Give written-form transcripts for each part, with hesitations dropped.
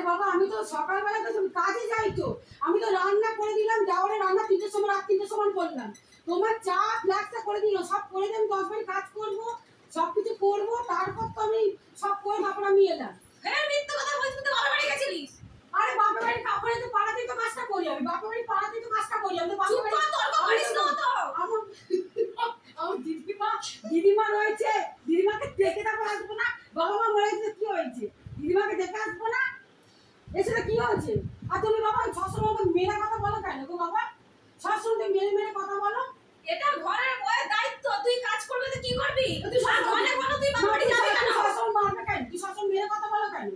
বাবা আমি তো সকালবেলা তো কাজে যাই, তো আমি তো রান্না করে দিলাম, যাওয়ারে রান্না 3টের সময়, রাত 3টের সময় করলাম, তোমার চা ফ্লাক্সটা করে দিল, সব করে দিয়ে আমি 10 বাড়ি কাজ করবো, সবকিছু করবো, তারপর তো আমি সব করে তারপর আমি এলাম। হ্যাঁ মিথ্যা কথা বলছিস, তুই বাবার বাড়ি গেছিলিস? আরে বাপের বাড়ি কাপড়ে তো পাড়াতেই তো কাজটা করি, আমি বাপের বাড়ি পাড়াতেই তো কাজটা করি, আমি তো বাপের বাড়ি তর্ক করিস না তো। আমার দিদিমা রয়েছে, দিদিমাকে দেখে তারপর আসবো না? বাবা মা মরে গেছে কি হয়েছে, দিদিমাকে দেখে আসবো না? এছাড়া কি হয়েছে? আর তুমি বাবা সবসময় মেয়েরা কথা বলো কেন গো বাবা? সবসময় মেরে মেরে কথা বলো। এটা ঘরের বউয়ের দায়িত্ব, তুই কাজ করবি তো কি করবি? তুই ঘরে ঘরে তুই বাবার বাড়ি যাবি কেন? সবসময় মারবে কেন? তুই সবসময় মেরে কথা বলো কেন?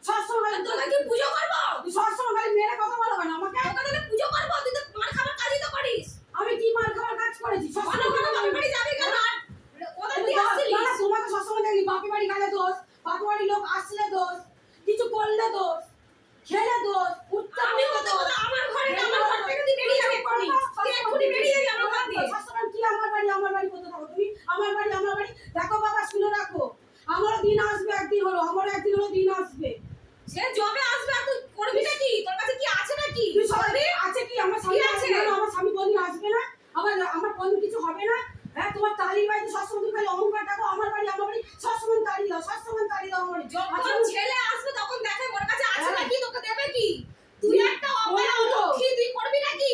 সবসময় তোকে কি পুজো করব? তুই সবসময় মেরে কথা বলো কেন আমাকে? তোকে তাহলে পুজো করব, তুই তো মার খাবার কাজই তো করিস। আমি কি মার খাবার কাজ করেছি? ঘরে ঘরে বাবার বাড়ি যাবি কেন? ওদের কি আসছিস? না তোমাকে সবসময় দেখি বাপের বাড়ি গেলে দোষ, বাপের বাড়ি লোক আসলে দোষ, কিছু করলে দোষ, খেলে দোষ, উঠতে আমি কথা বলে আমার ঘরে না, আমার ঘর থেকে তুই বেরিয়ে যাবি এক্ষুনি। তুই এক্ষুনি বেরিয়ে যাবি আমার ঘর দিয়ে। সবসময় কি আমার বাড়ি করতে থাকো তুমি? আমার বাড়ি দেখো বাবা শুনে রাখো, আমারও দিন আসবে, একদিন হলো আমারও একদিন হলো দিন আসবে। সে জবে আসবে, তুই করবি নাকি? তোর কাছে কি আছে নাকি? তুই সবাই আছে কি? আমার স্বামী আছে না? আমার স্বামী কোনদিন আসবে না? আমার কোনদিন কিছু হবে না? হ্যাঁ তোমার তালি বাড়িতে সবসময় তুমি খালি অহংকার দেখো, আমার বাড়ি সবসময় তালি দাও, সবসময় তালি দাও আমার বাড়ি। যখন ছেলে আসবে তখন দেখে ওর কাছে আছে নাকি, তোকে দেবে কি? তুই একটা অবলা লক্ষ্মী, তুই করবি নাকি?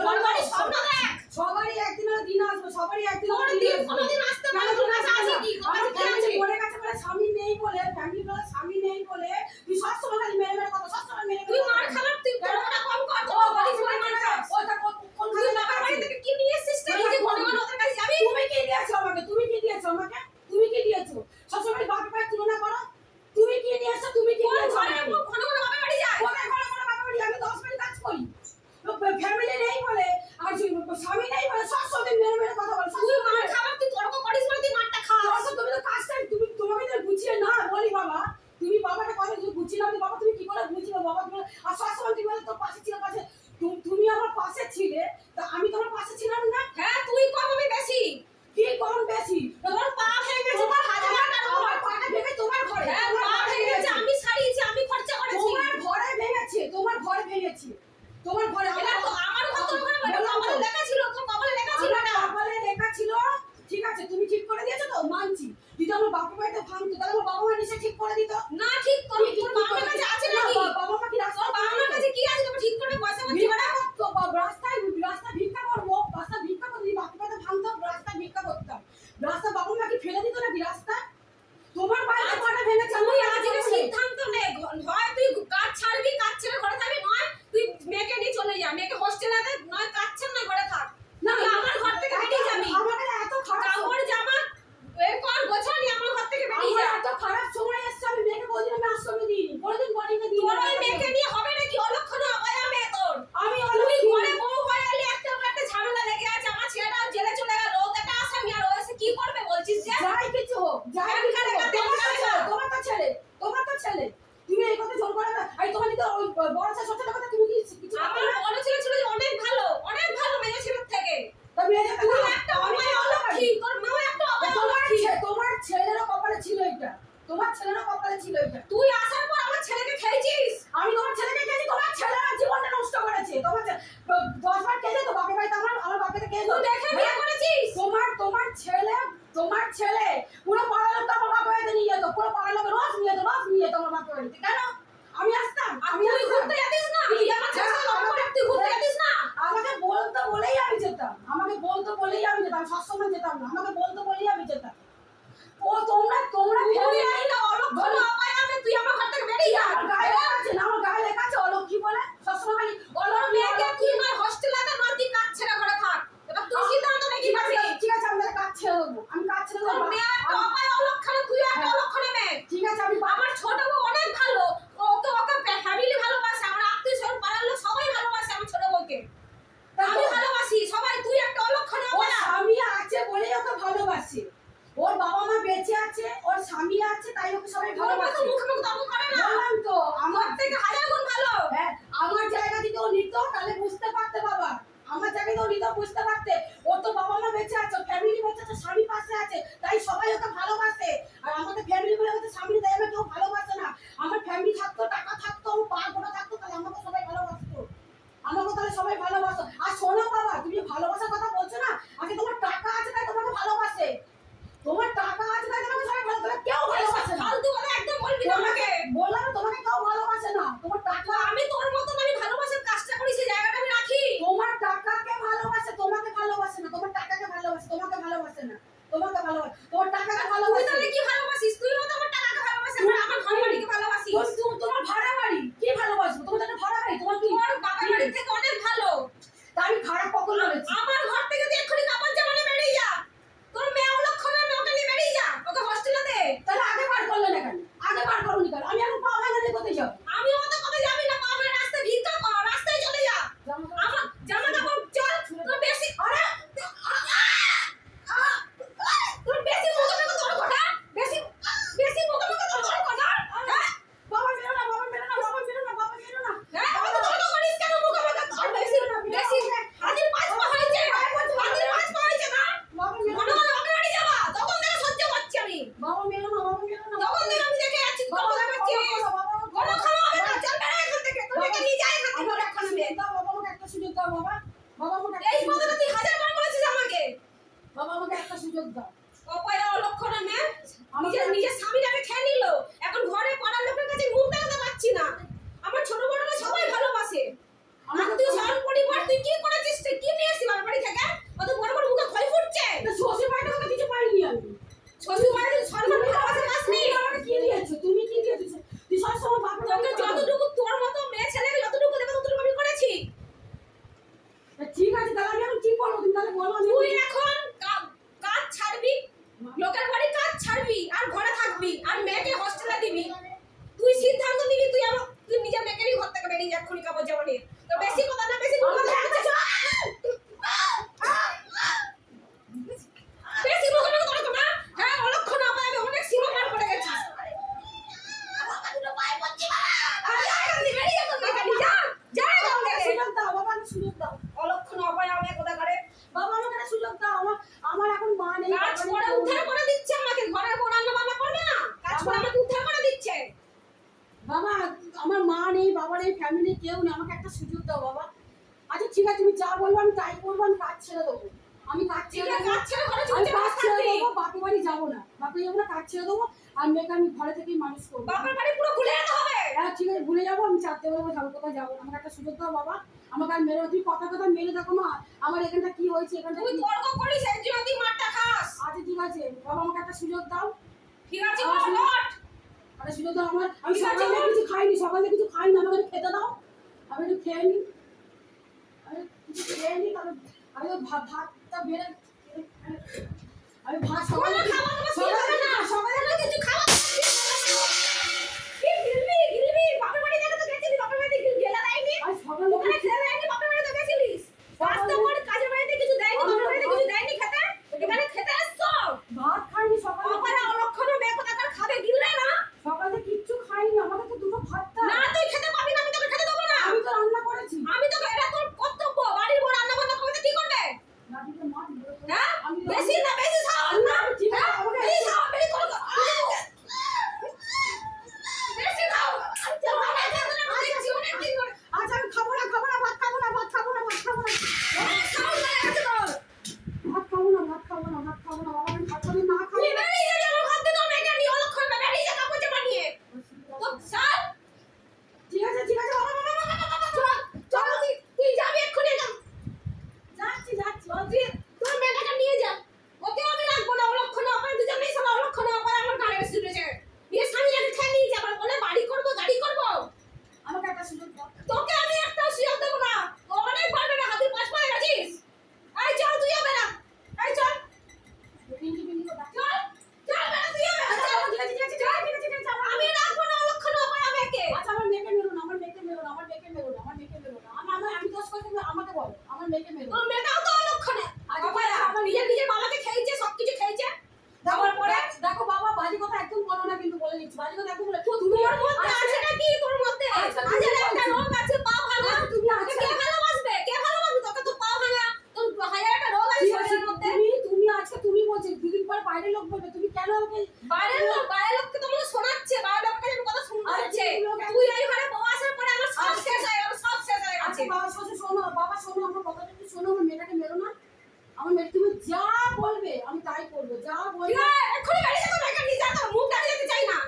ওর বাড়ি স্বপ্ন দেখ। সবারই একদিন হলো দিন আসবে, সবারই একদিন তোর দিন কোনোদিন আসতে পারে? তোর কাছে আছে কি? তোর কাছে কি আছে? বলে কাছে বলে স্বামী নেই বলে, ফ্যামিলি বলে স্বামী নেই বলে তুই সবসময় খালি মেরে মেরে কথা, সবসময় মেরে তুই মার খাবার, তুই তোরটা কম কর। তোর বাড়ি সবাই মার খাস। ওটা কোন তুই বাবার বাড়ি থেকে কি নিয়ে এসেছিস? তুই যে ঘরে ঘরে ওদের কাছে যাবি? তুমি কি দিয়েছো আমাকে? তুমি কি দিয়েছো আমাকে? তুমি কি দিয়েছো? সবসময় বাপের বাড়ি তুলনা করো। তুমি কি নিয়েছো? তুমি কি দিয়েছো? ঘরে ঘরে ঘরে বাবার বাড়ি যায়। কোথায় ঘরে ঘরে বাপের বাড়ি? আমি 10 বাড়ি কাজ করি, ফ্যামিলি নেই বলে আর স্বামী নেই বলে সবসময় মেরে মেরে কথা বলে। তুই মার খাবার, তুই তর্ক করিস বলে তুই মারটা খাস। তুমি তো কাজটা তোমাকে তো গুছিয়ে না বলি বাবা, তুমি বাবাটা কথা যদি গুছিয়ে না বাবা, তুমি কি করে বুঝবে বাবা? তুমি আর সবসময় তুমি বলে তোর পাশে ছিল, পাশে তুমি আমার পাশে ছিলে, তা আমি তোমার পাশে ছিলাম না? হ্যাঁ তুই কম, আমি বেশি। কি কম বেশি? তোর পা ভেঙে গেছে, তোর হাজার টাকা আমার পাটা ভেঙে তোমার ঘরে। হ্যাঁ পা ভেঙে গেছে, আমি সারিয়েছি, আমি খরচা করেছি। তোমার ঘরে ভেঙেছে, তোমার ঘরে ভেঙেছে, তোমার ঘরে। এটা তো আমার ঘর, তোর ঘরে মানে কপালে লেখা ছিল, তোর কপালে লেখা ছিল না। কপালে লেখা ছিল, ঠিক আছে তুমি ঠিক করে দিয়েছো তো মানছি। যদি আমার বাপের বাড়িতে ভাঙতো তাহলে আমার বাবা মা নিশ্চয়ই ঠিক করে দিত না। ঠিক করি, তোর বাবা মার কাছে আছে নাকি? বাবা মা কি রাস্তা, তোর বাবা মার কাছে কি আছে? তোকে ঠিক করে পয়সা দিতে ভিক্ষা পারে? করতো, রাস্তায় ভিক্ষা করবো, রাস্তা ভিক্ষা করতে বাপের বাড়িতে ভাঙতো, রাস্তায় ভিক্ষা করতাম, রাস্তা বাবা মা কি ফেলে দিত নাকি রাস্তা? তোমার বাড়িতে কটা ভেঙেছে? তুই আজকে সিদ্ধান্ত নে, হয় তুই কাজ ছাড়বি, কাজ ছেড়ে ঘরে থাকবি, নয় তুই মেয়েকে নিয়ে চলে যা, মেয়েকে হোস্টেলে দে, নয় কাজ ছেড়ে না ঘরে থাক। না তুই আমার ঘর থেকে বেরিয়ে যাবি। আমার এত খারাপ কাপড় জামা এ কর গোছানি, আমার ঘর থেকে বেরিয়ে যা। এত খারাপ সময় এসছে, আমি মেয়েকে বলছি আমি আশ্রমে দিইনি, কোনোদিন বলিনি দিই। তোর ওই মেয়েকে নিয়ে হবে নাকি? অলক্ষণ অবয়া মেয়ে তোর। আমি তুই ঘরে বউ হয়ে এলি, একটা ঝামেলা লেগে আছে। আমার ছেলেটা জেলে চলে গেল, ও একটা আসামি, আর ও এসে কি করবে বলছিস? যে যাই কিছু হোক, যাই কিছু হোক, তোমার তো ছেলে, তোমার তো ছেলে, তুমি এই কথা জোর করে না। আর তোমার যদি ওই বড় ছেলে ছোট কথা তুমি কি কিছু আমার বড় ছেলে ছিল অনেক ভালো, অনেক ভালো মেয়ে ছেলের থেকে। তবে তুই একটা অবয়া অলক্ষী, তোর মাও একটা অবয়া অলক্ষী। তোমার ছেলেরও কপালে ছিল এটা, তোমার ছেলেরও কপালে ছিল এটা। তুই আসার পর আমার ছেলেকে খেয়েছিস। আমি তোমার ছেলেকে খেয়েছি, তোমার ছেলেরা জীবনটা নষ্ট করেছে। তোমার 10 বার খেয়েছে তো বাপের বাড়িতে, আমার বাপেতে খেয়েছে। তুই দেখে বিয়ে করেছিস। তোমার ছেলে পুরো পাড়া লোক আমার বাপের বাড়িতে নিয়ে যেত, পুরো পাড়া লোক রোজ নিয়ে যেত আমার বাপের বাড়িতে। কেন আমি আসতাম? আমি ঘুরতে যেতিস না? তুই আমার ছেলের সাথে তুই ঘুরতে যেতিস না? আমাকে বলতো বলেই আমি যেতাম, আমাকে বলতো বলেই আমি যেতাম, সবসময় যেতাম না, আমাকে বলতো বলেই আমি যেতাম। ও তোমরা তুই আইনা অলক্ষণ অবয়া মেয়ে, তুই আমার ঘর থেকে বেরিয়ে যা। আমার গায়ে লেখা আছে না, আমার গায়ে লেখা আছে অলক্ষী বলে, সবসময় খালি তোর মেয়েকে তুই নয় হোস্টেলে দে, নয় তুই কাজ ছেড়ে ঘরে থাক। এবার তুই সিদ্ধান্ত নে কি করবি। ঠিক আছে আমি কাজ ছেড়ে দেবো, আমি কাজ ছেড়ে তোর দেবো। মেয়ে একটা অবয়া অলক্ষণে, তুই একটা অলক্ষণে মেয়ে। ঠিক আছে আমি আমার ছোট বউ অনেক ভালো, ওকে ফ্যামিলি ভালোবাসে, আমার আত্মীয় স্বজন পাড়ার লোক সবাই ভালোবাসে আমার ছোট বউকে। আমি ভালোবাসি সবাই, তুই একটা অলক্ষণে ওর অবয়া। স্বামী আছে বলেই ওকে ভালোবাসে, ওর বাবা মা বেঁচে আছে, ওর স্বামী আছে, তাই ওকে সবাই ভালোবাসে। মুখে মুখ তর্ক করে না। বললাম তো আমার থেকে হাজার গুণ ভালো। হ্যাঁ, আমার জায়গা যদি ও নিত তাহলে বুঝতে পারতে বাবা, আমার জায়গা যদি ও নিত বুঝতে পারতে। ওর তো বাবা মা বেঁচে আছে, ফ্যামিলি বেঁচে আছে, স্বামী পাশে আছে, তাই সবাই ওকে ভালোবাসে। আর আমাদের ফ্যামিলি বলে হচ্ছে স্বামী, তাই আমাকে কেউ ভালোবাসে না। আমার ফ্যামিলি থাকতো, টাকা থাকতো, করলে না কেন? আগে বার করোনি কেন? আমি এখন পা ভাঙা দিয়ে কোথায় যাবো? আমি অত কথা যাবি না, পা ভাঙা রাস্তায় ভিক্ষা কর, রাস্তায় চলে যা। আমার জামা কাপড় চল, তোর বেশি আরে তোর বেশি মুখে তোর কথা, বেশি বেশি মুখে তোর কথা। হ্যাঁ বাবা মেরো না, বাবা মেরো না, বাবা মেরো না, বাবা মেরো না। হ্যাঁ অত কথা করিস কেন? মুখে তোর বেশি বেশি হাজির পাঁচ পা হয়েছে, হাজির পাঁচ পা হয়েছে না? বাবা মেরো মনে না, মনে ওকে বাড়ি যাবা, তখন থেকে সহ্য করছি আমি। বাবা মেরো না, বাবা মেরো না। তখন থেকে আমি দেখে যাচ্ছি বাবা তখন আমাকে থেকে ক্ষমা করো, বাবা আমাকে কোনো খাওয়া হবে না, চল বেড়া এখান থেকে, তোর মেয়েকে নিয়ে যা এখান থেকে। আমার একটা সুযোগ দাও, বাবা আমাকে একটা সুযোগ দাও, বাবা। বাবা আমাকে এই একটা সুযোগ কথাটা তুই হাজার বার বলেছিস আমাকে। বাবা আমাকে একটা সুযোগ দাও। অপয়া অলক্ষণা মেয়ে নিজের স্বামীটাকে খেয়ে নিল, এখন ঘরে পাড়ার লোকের কাছে মুখ দেখাতে পারছি না। আমার ছোট বড়রা সবাই ভালোবাসে। আমার তুই সরল পরিবার, তুই কি করেছিস? তুই কি নিয়ে এসেছিস আমার বাড়ি থেকে? অত বড় বড় মুখে খই ফুটছে। তো শ্বশুর বাড়িতে তো কিছু পাইনি আমি। শ্বশুর বাড়িতে সম্মান ভালোবাসা পাসনি। তুমি আমাকে কি দিয়েছো? তুমি কি দিয়েছো? তুই সবসময় বাপের তোকে বাড়ি যাও। যতটুকু তোর মতো মেয়ে ছেলেকে যতটুকু দেবে ততটুকু আমি করেছি। ঠিক আছে, তাহলে আমি এখন কি করবো? তুমি তাহলে বলো। আমি তুই এখন কাজ ছাড়বি, লোকের বাড়ি কাজ ছাড়বি আর ঘরে থাকবি আর মেয়েকে হোস্টেলে দিবি। তুই সিদ্ধান্ত নিবি, তুই নিজের মেয়েকে নিয়ে ঘর থেকে বেরিয়ে যা, খুনি কাপড় জামা নিয়ে। তো বেশি কথা না, বেশি মুখ কথা বেশি মুখ কথা করো না। হ্যাঁ অলক্ষণ আমায় আমি অনেক সীমা পার করে গেছি। বেরিয়ে তোর মেয়েকে নিয়ে যা, যা এখান থেকে। সুযোগ দাও, বাবা আমাকে সুযোগ দাও। অলক্ষণ অপায় আমায় কোথা করে বাবা আমাকে একটা সুযোগ দাও। আমার এখন মা নেই। কাজ করে উদ্ধার করে দিচ্ছে আমাকে, ঘরের বউ রান্না বান্না করবে না, কাজ করে আমাকে উদ্ধার করে দিচ্ছে। বাবা আমার মা নেই, বাবা নেই, ফ্যামিলি কেউ নেই, আমাকে একটা সুযোগ দাও বাবা। আচ্ছা ঠিক আছে, তুমি যা বলবো আমি তাই করবো। আমি কাজ ছেড়ে দেবো, আমি কাজ ছেড়ে দেবো। কাজ ছেড়ে ঘরে আমি চলে কাজ ছেড়ে যাবি। দেবো, বাপের বাড়ি যাবো না, বাপে যাবো না, কাজ ছেড়ে দেবো। আর মেয়েকে আমি ঘরে থেকেই মানুষ করবো। বাপের বাড়ি পুরো খুলে যেতে হবে। হ্যাঁ ঠিক আছে, ভুলে যাবো। আমি চারটে বেরোবো, যাবো কোথায় যাবো। আমাকে একটা সুযোগ দাও বাবা। আমাকে আর মেরে তুই কথা মেরে দেখো না আমার এখানটা কি হয়েছে, এখানটা তুই কি। তর্ক করিস এই জন্য তুই মারটা খাস। আচ্ছা ঠিক আছে বাবা, আমাকে একটা সুযোগ দাও। ঠিক আছে বল বল। আরে সুযোগ দাও আমি ঠিক আছে, সকালে বল। কিছু খাইনি, সকালে কিছু খাইনি, আমাকে একটু খেতে দাও। আমি একটু খেয়ে নি। আরে কিছু খেয়ে নি, তাহলে আমি তো ভাতটা বেড়ে আমি ভাত সকালে খাওয়া দাওয়া শেষ হবে না। সকালে কিছু খাওয়া কি গিলবি বাপের বাড়ি থেকে তো গেছিলি, বাপের বাড়িতে গেলা দেয়নি। আর সকালে ওখানে খেয়ে দেয়নি, বাপের বাড়িতে গেছিলিস। রাস্তা পর কাজের বাড়িতে কিছু দেয়নি, বাপের বাড়িতে কিছু দেয়নি খেতে। এখানে খেতে আসছো। ভাত খাইনি সকালে। অপরা অলক্ষণ মেয়ে কোথাকার খাবে গিললে না। সকালে কিচ্ছু খাইনি, আমাকে তো দুটো ভাত দাও। না তুই খেতে পাবি না, আমি তোকে খেতে দেবো না। আমি তো রান্না করেছি। আমি তোকে, এটা তোর কর্তব্য। বাড়ির বউ রান্না বান্না করতে কি করবে? নাতিকে মার দিল। হ্যাঁ আমি তো- বেশি না, বেশি খাও না। ঠিক আছে, হ্যাঁ? আমাকে- বেশি খাও, বেশি করো। বেশি খাও। আচ্ছা আমি খাবো না, ভাত খাবো না, ভাত খাবো না, ভাত খাবো না। ভাত খাবো না, ভাত খাবো না, ভাত খাবো না, বাবা আমি ভাত খাবো না, খাবো না। ঠিক আছে বাবা, যাচ্ছি যাচ্ছি। আমাকে একটা সুযোগ দাও। তোকে আমি একটা সুযোগ দেবো না। অনেক পারবে না, হাতের পাঁচ পা গেছিস। এই চল, তুই হবে না। এই চল পিঙ্কি পিঙ্কি কোথায়? চল চল বেটা, তুই হবে না। আচ্ছা, চল। ঠিক আছে, ঠিক আছে, ঠিক আছে, ঠিক আছে, আমার- আমি রাখবো না অলক্ষণ অপায় আমাকে। আচ্ছা, আমার মেয়েকে মেরো না, আমার মেয়েকে মেরো না, আমার মেয়েকে মেরো না, আমার মেয়েকে মেরো না। আমি দোষ করছি, তুমি আমাকে বলো, আমার মেয়েকে মেরো না। তোর মেয়েটাও তো অলক্ষণে। আচ্ছা, অপায় আমার নিজের বাবাকে খেয়েছে, সবকিছু খেয়েছে। তারপর পরে দেখো বাবা, বাজে কথা একদম বলো না, কিন্তু বলে দিচ্ছি, বাজে কথা একদম বলে। তোর মধ্যে আছে নাকি? তোর মধ্যে আচ্ছা, আজের তুমি একটা বলছো। রোগ আছে, পা ভাঙা। আচ্ছা, তুমি তোকে কে ভালোবাসবে? কে ভালোবাসবে তোকে? তোর পা ভাঙা, তোর হাজার একটা রোগ আছে ঠিক আছে, শরীরের মধ্যে। তুমি আজকে তুমি বলছো, দুদিন পর বাইরের লোক বলবে, তুমি কেন আমাকে বাইরের লোককে তো মনে শোনাচ্ছে, বাইরের লোককে আমি কথা শুনতে আরে হচ্ছে। তুমি লোক- তুই এই ঘরে বউ আসার পরে আমার সব শেষ হয়ে গেল, সব শেষ হয়ে আচ্ছা গেছে। বাবা শোনো, বাবা শোনো, আমার কথাটা একটু শোনো, আমার মেয়েটাকে মেরো না। আমার মেয়ে তুমি যা বলবে আমি তাই করবো, যা ঠিক বলবে। আছে, এক্ষুনি গাড়ি যেতে হবে, গাড়ি নিয়ে যা, তোর মুখ দাঁড়িয়ে যেতে চাই না।